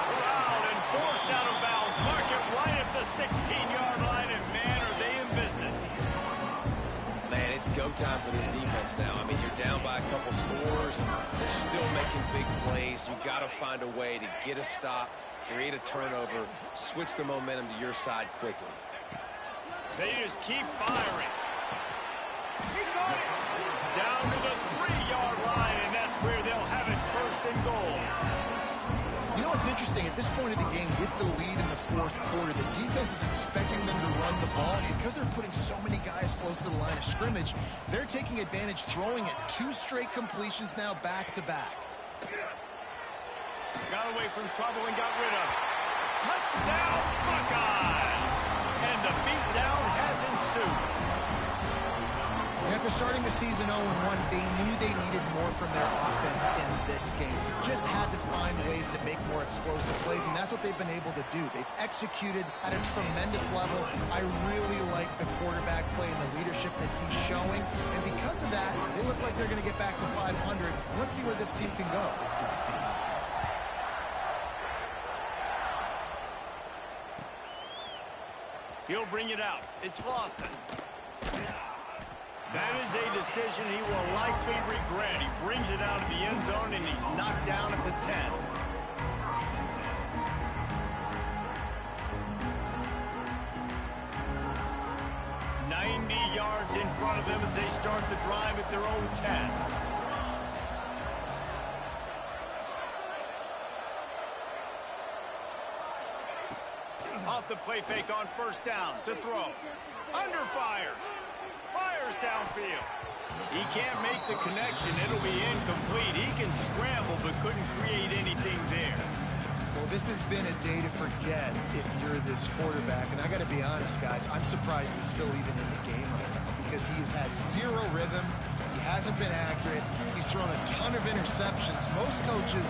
Around and forced out of bounds. Mark it right at the 16-yard line, and man, are they in business. Man, it's go time for this defense now. I mean, you're down by a couple scores, and they're still making big plays. You got to find a way to get a stop, create a turnover, switch the momentum to your side quickly. They just keep firing. He caught it. Down to the 3-yard line, and that's where they'll have it first and goal. You know what's interesting? At this point of the game, with the lead in the fourth quarter, the defense is expecting them to run the ball. Because they're putting so many guys close to the line of scrimmage, they're taking advantage, throwing it 2 straight completions now back-to-back. Got away from trouble and got rid of it. Touchdown, Buckeyes! And the beatdown has ensued. After starting the season 0-1, they knew they needed more from their offense in this game. Just had to find ways to make more explosive plays, and that's what they've been able to do. They've executed at a tremendous level. I really like the quarterback play and the leadership that he's showing, and because of that, they look like they're going to get back to 500. Let's see where this team can go. He'll bring it out. It's Lawson. That is a decision he will likely regret. He brings it out of the end zone, and he's knocked down at the 10. 90 yards in front of them as they start the drive at their own 10. Off the play fake on first down to throw. Under fire. Fires downfield. He can't make the connection. It'll be incomplete. He can scramble but couldn't create anything there. Well, this has been a day to forget if you're this quarterback. And I got to be honest, guys, I'm surprised he's still even in the game right now because he's had zero rhythm. He hasn't been accurate. He's thrown a ton of interceptions. Most coaches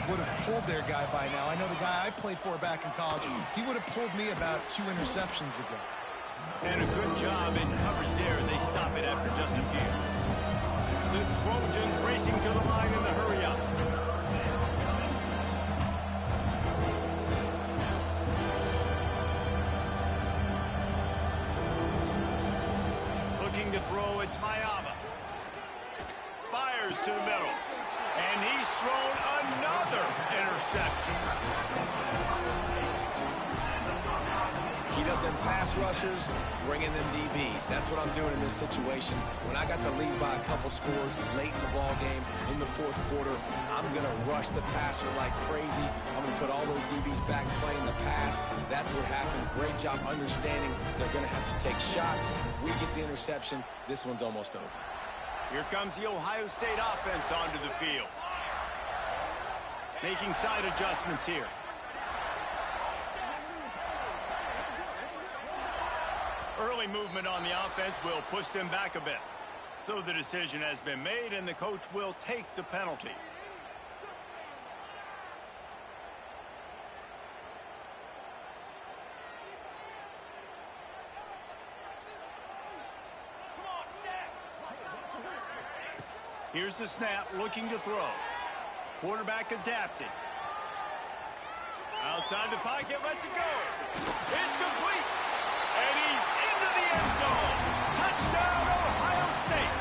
would have pulled their guy by now. I know the guy I played for back in college, he would have pulled me about 2 interceptions ago. And a good job in coverage there as they stop it after just a few. The Trojans racing to the line in the hurry-up. Looking to throw, it's Mayava. Fires to the middle. And he's thrown another interception. Heat up them pass rushers, bring in them DBs. That's what I'm doing in this situation. When I got the lead by a couple scores late in the ball game, in the fourth quarter, I'm going to rush the passer like crazy. I'm going to put all those DBs back playing the pass. That's what happened. Great job understanding they're going to have to take shots. We get the interception. This one's almost over. Here comes the Ohio State offense onto the field. Making side adjustments here. Early movement on the offense will push them back a bit. So the decision has been made, and the coach will take the penalty. Here's the snap, looking to throw. Quarterback adapted. Outside the pocket, lets it go. It's complete. And he's into the end zone. Touchdown, Ohio State.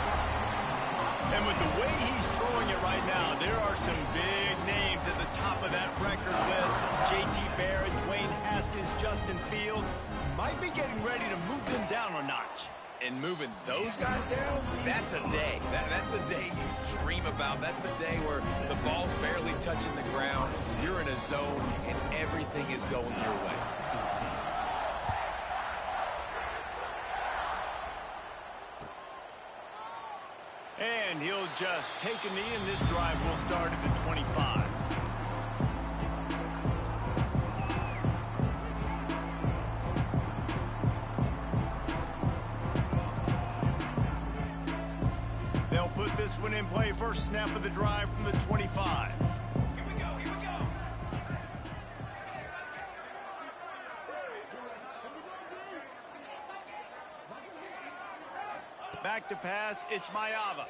And with the way he's throwing it right now, there are some big names at the top of that record list. J.T. Barrett, Dwayne Haskins, Justin Fields might be getting ready to move them down a notch. And moving those guys down, that's a day. That's the day you dream about. That's the day where the ball's barely touching the ground. You're in a zone, and everything is going your way. And he'll just take a knee, and this drive will start at the 25. They'll put this one in play. First snap of the drive from the 25. Here we go, here we go. Back to pass, it's Mayava.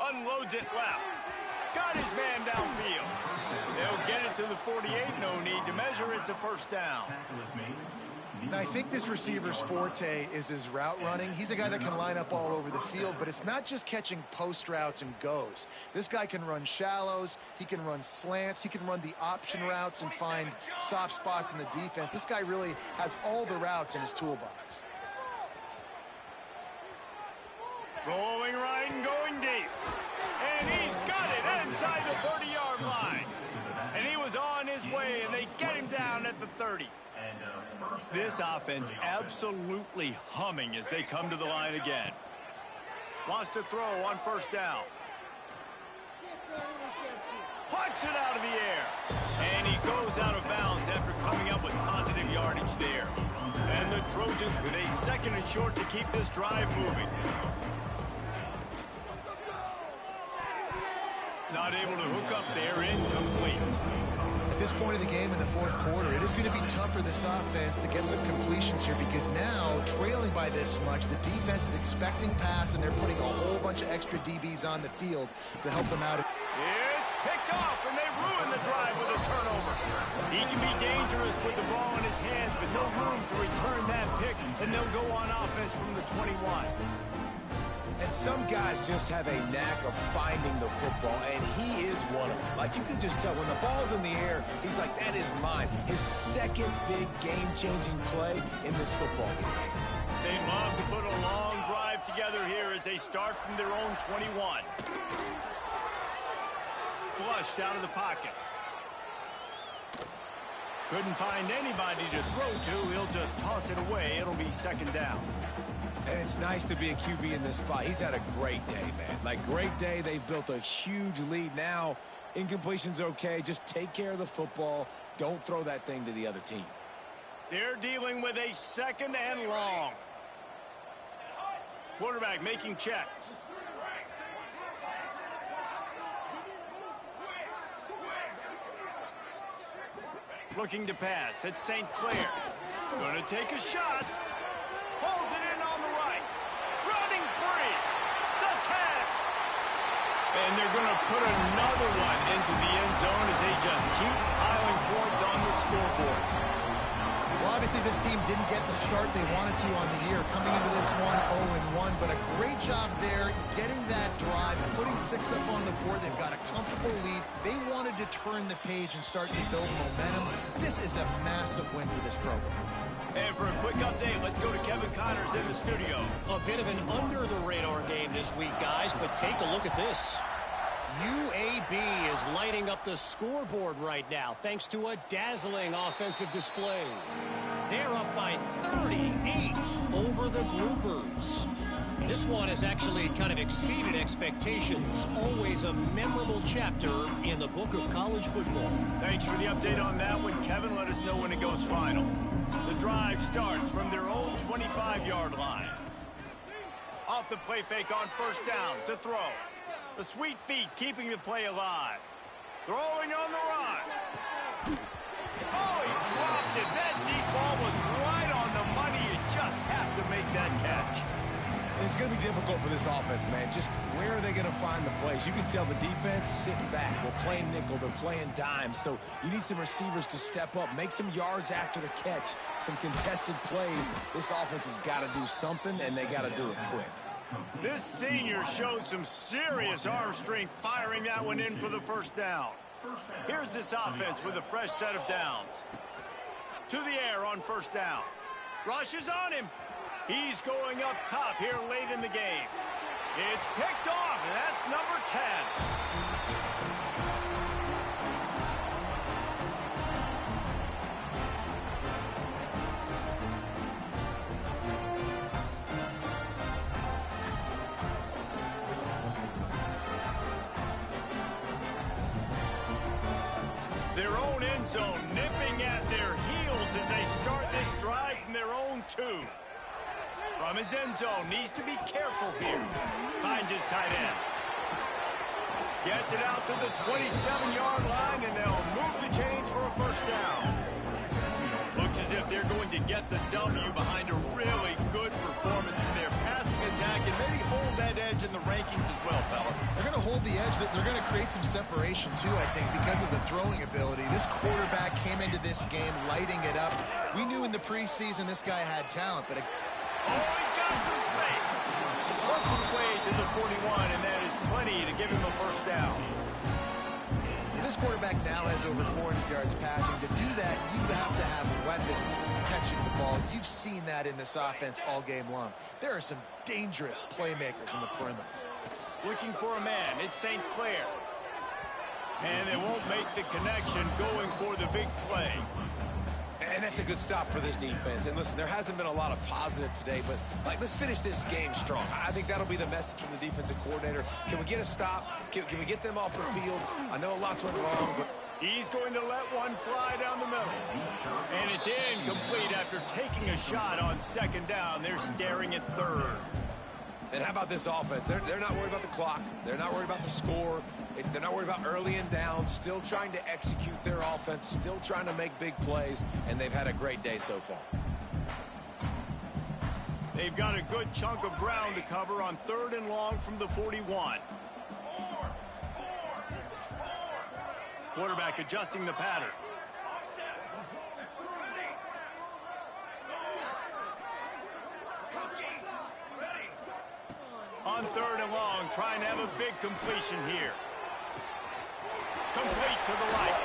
Unloads it left. Got his man downfield. They'll get it to the 48. No need to measure. It's a first down. Now, I think this receiver's forte is his route running. He's a guy that can line up all over the field, but it's not just catching post routes and goes. This guy can run shallows, he can run slants, he can run the option routes and find soft spots in the defense. This guy really has all the routes in his toolbox. Rolling right and going deep. And he's got it inside the 30-yard line. And he was on his way, and they get him down at the 30. This offense absolutely humming as they come to the line again. Wants to throw on first down. Plucks it out of the air. And he goes out of bounds after coming up with positive yardage there. And the Trojans with a second and short to keep this drive moving. Not able to hook up there, incomplete. At this point of the game in the fourth quarter, it is going to be tough for this offense to get some completions here because now, trailing by this much, the defense is expecting pass, and they're putting a whole bunch of extra DBs on the field to help them out. It's picked off, and they ruin the drive with a turnover. He can be dangerous with the ball in his hands, but no room to return that pick, and they'll go on offense from the 21. And some guys just have a knack of finding the football, and he is one of them. Like, you can just tell when the ball's in the air, he's like, that is mine. His second big game-changing play in this football game. They love to put a long drive together here as they start from their own 21. Flushed out of the pocket. Couldn't find anybody to throw to. He'll just toss it away. It'll be second down. And it's nice to be a QB in this spot. He's had a great day, man. Like, great day. They've built a huge lead. Now, incompletion's okay. Just take care of the football. Don't throw that thing to the other team. They're dealing with a second and long. Quarterback making checks. Looking to pass. It's St. Clair. Going to take a shot. Pulls it in on the right. Running free. The 10. And they're going to put another one into the end zone as they just keep piling points on the scoreboard. Well, obviously this team didn't get the start they wanted to on the year, coming into this one 0-1, but a great job there getting that drive, putting 6 up on the board. They've got a comfortable lead. They wanted to turn the page and start to build momentum. This is a massive win for this program. And for a quick update, let's go to Kevin Connors in the studio. A bit of an under-the-radar game this week, guys, but take a look at this. UAB is lighting up the scoreboard right now thanks to a dazzling offensive display. They're up by 38 over the Groupers. This one has actually kind of exceeded expectations. Always a memorable chapter in the book of college football. Thanks for the update on that one, Kevin. Let us know when it goes final. The drive starts from their own 25-yard line. Off the play fake on first down to throw. The sweet feet keeping the play alive. Throwing on the run. Oh, he dropped it. That deep ball was right on the money. You just have to make that catch. And it's going to be difficult for this offense, man. Just where are they going to find the plays? You can tell the defense sitting back. They're playing nickel. They're playing dime. So you need some receivers to step up, make some yards after the catch, some contested plays. This offense has got to do something, and they got to do it quick. This senior showed some serious arm strength firing that one in for the first down. Here's this offense with a fresh set of downs. To the air on first down. Rushes on him. He's going up top here late in the game. It's picked off, and that's number 10. Their own end zone nipping at their heels as they start this drive from their own 2. From his end zone, needs to be careful here. Finds his tight end. Gets it out to the 27-yard line, and they'll move the chains for a first down. Looks as if they're going to get the W behind a really good performance in their passing attack and maybe hold that edge in the rankings as well, fellas. They're going to hold the edge. They're going to create some separation, too, I think, because of the throwing ability. This quarterback came into this game lighting it up. We knew in the preseason this guy had talent, but... Oh, he's got some space. Works his way to the 41, and that is plenty to give him a first down. This quarterback now has over 400 yards passing. To do that, you have to have weapons catching the ball. You've seen that in this offense all game long. There are some dangerous playmakers in the perimeter. Looking for a man. It's St. Clair. And they won't make the connection going for the big play. And that's a good stop for this defense. And listen, there hasn't been a lot of positive today, but let's finish this game strong. I think that'll be the message from the defensive coordinator. Can we get a stop? Can we get them off the field? I know lots went wrong, but he's going to let one fly down the middle. And it's incomplete after taking a shot on second down. They're staring at third. And how about this offense? They're not worried about the clock. They're not worried about the score. They're not worried about early and down. Still trying to execute their offense. Still trying to make big plays. And they've had a great day so far. They've got a good chunk of ground to cover on 3rd and long from the 41. Quarterback adjusting the pattern. On 3rd and long, trying to have a big completion here. Complete to the right.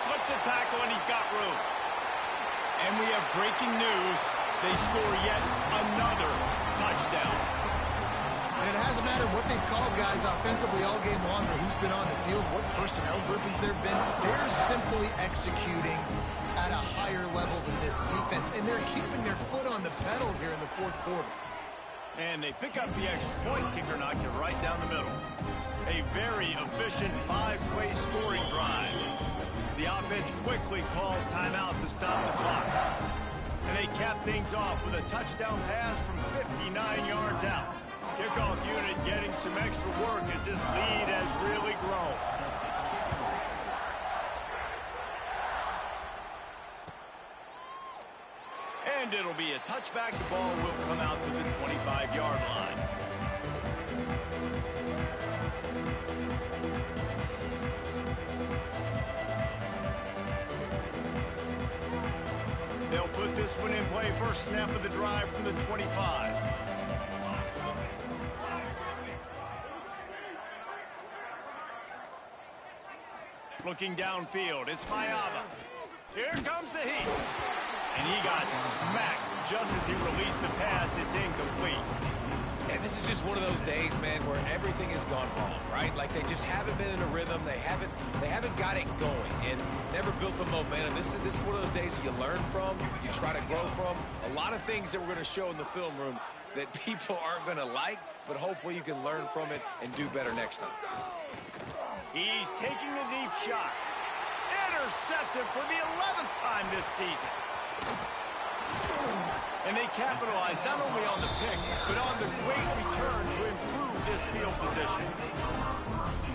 Slips a tackle, and he's got room. And we have breaking news. They score yet another touchdown. And it hasn't mattered what they've called guys offensively all game long or who's been on the field, what personnel groupings there have been. They're simply executing at a higher level than this defense, and they're keeping their foot on the pedal here in the 4th quarter. And they pick up the extra point. Kicker knocked it right down the middle. A very efficient 5-play scoring drive. The offense quickly calls timeout to stop the clock. And they cap things off with a touchdown pass from 59 yards out. Kickoff unit getting some extra work as this lead has really grown. And it'll be a touchback. The ball will come out to the 25-yard line. They'll put this one in play. First snap of the drive from the 25. Looking downfield, it's Mayava. Here comes the heat. And he got smacked just as he released the pass. It's incomplete. And this is just one of those days, man, where everything has gone wrong, right? Like they just haven't been in a rhythm. They haven't got it going and never built the momentum. This is one of those days that you learn from, you try to grow from. A lot of things that we're going to show in the film room that people aren't going to like, but hopefully you can learn from it and do better next time. He's taking the deep shot. Intercepted for the 11th time this season. And they capitalize not only on the pick, but on the great return to improve this field position.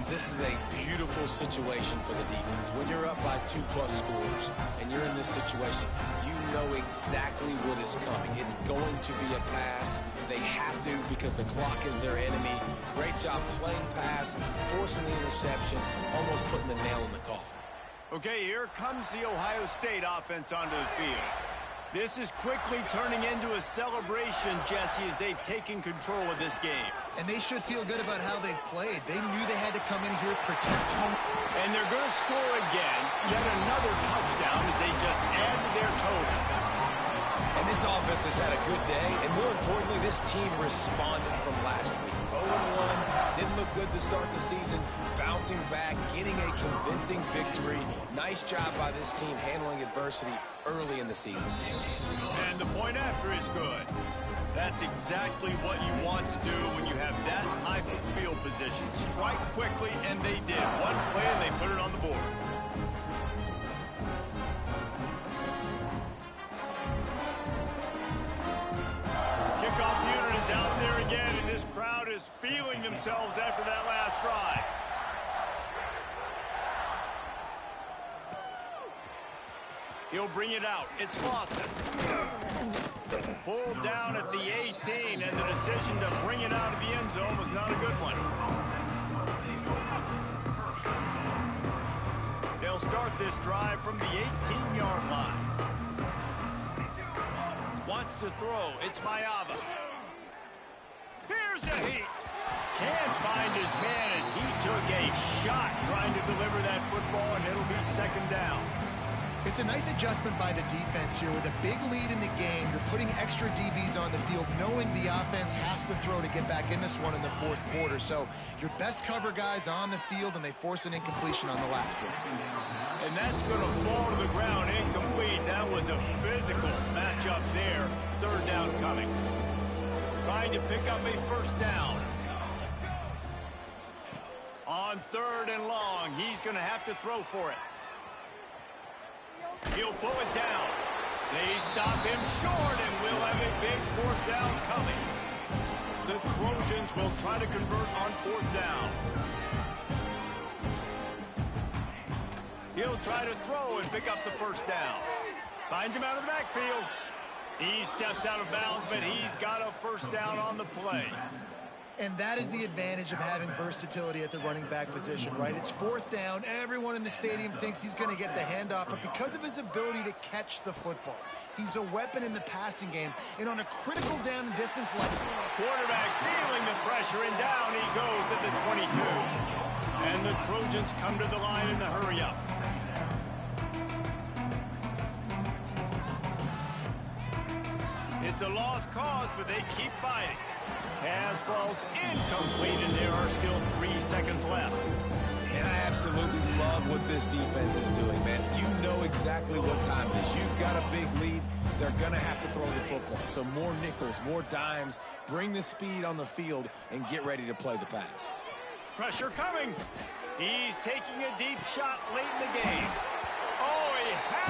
This is a beautiful situation for the defense. When you're up by 2+ scores and you're in this situation, you know exactly what is coming. It's going to be a pass. They have to because the clock is their enemy. Great job playing pass, forcing the interception, almost putting the nail in the coffin. Okay, here comes the Ohio State offense onto the field. This is quickly turning into a celebration, Jesse, as they've taken control of this game. And they should feel good about how they've played. They knew they had to come in here, protect home. And they're going to score again, yet another touchdown as they just add to their total. And This offense has had a good day, and more importantly, this team responded from last week. 0-1, didn't look good to start the season, bouncing back, getting a convincing victory. Nice job by this team handling adversity early in the season. And the point after is good. That's exactly what you want to do when you have that type of field position. Strike quickly, and they did. One play, and they put it on the board. Kickoff unit is out there again, and this crowd is feeling themselves after that last drive. He'll bring it out. It's Lawson. Pulled down at the 18, and the decision to bring it out of the end zone was not a good one. They'll start this drive from the 18-yard line. Wants to throw. It's Mayava. Here's a heat. Can't find his man as he took a shot trying to deliver that football, and it'll be second down. It's a nice adjustment by the defense here. With a big lead in the game, you're putting extra DBs on the field, knowing the offense has to throw to get back in this one in the fourth quarter. So your best cover guys on the field, and they force an incompletion on the last one. And that's going to fall to the ground incomplete. That was a physical matchup there. Third down coming. Trying to pick up a first down. On third and long, he's going to have to throw for it. He'll pull it down. They stop him short, and we'll have a big fourth down coming. The Trojans will try to convert on fourth down. He'll try to throw and pick up the first down. Finds him out of the backfield. He steps out of bounds, but he's got a first down on the play. And that is the advantage of having versatility at the running back position, right? It's fourth down. Everyone in the stadium thinks he's going to get the handoff, but because of his ability to catch the football, he's a weapon in the passing game. And on a critical down and distance like quarterback feeling the pressure, and down he goes at the 22. And the Trojans come to the line in the hurry-up. It's a lost cause, but they keep fighting. Pass falls incomplete, and there are still 3 seconds left. And I absolutely love what this defense is doing, man. You know exactly what time it is. You've got a big lead. They're going to have to throw the football. So more nickels, more dimes, bring the speed on the field, and get ready to play the pass. Pressure coming. He's taking a deep shot late in the game. Oh, he has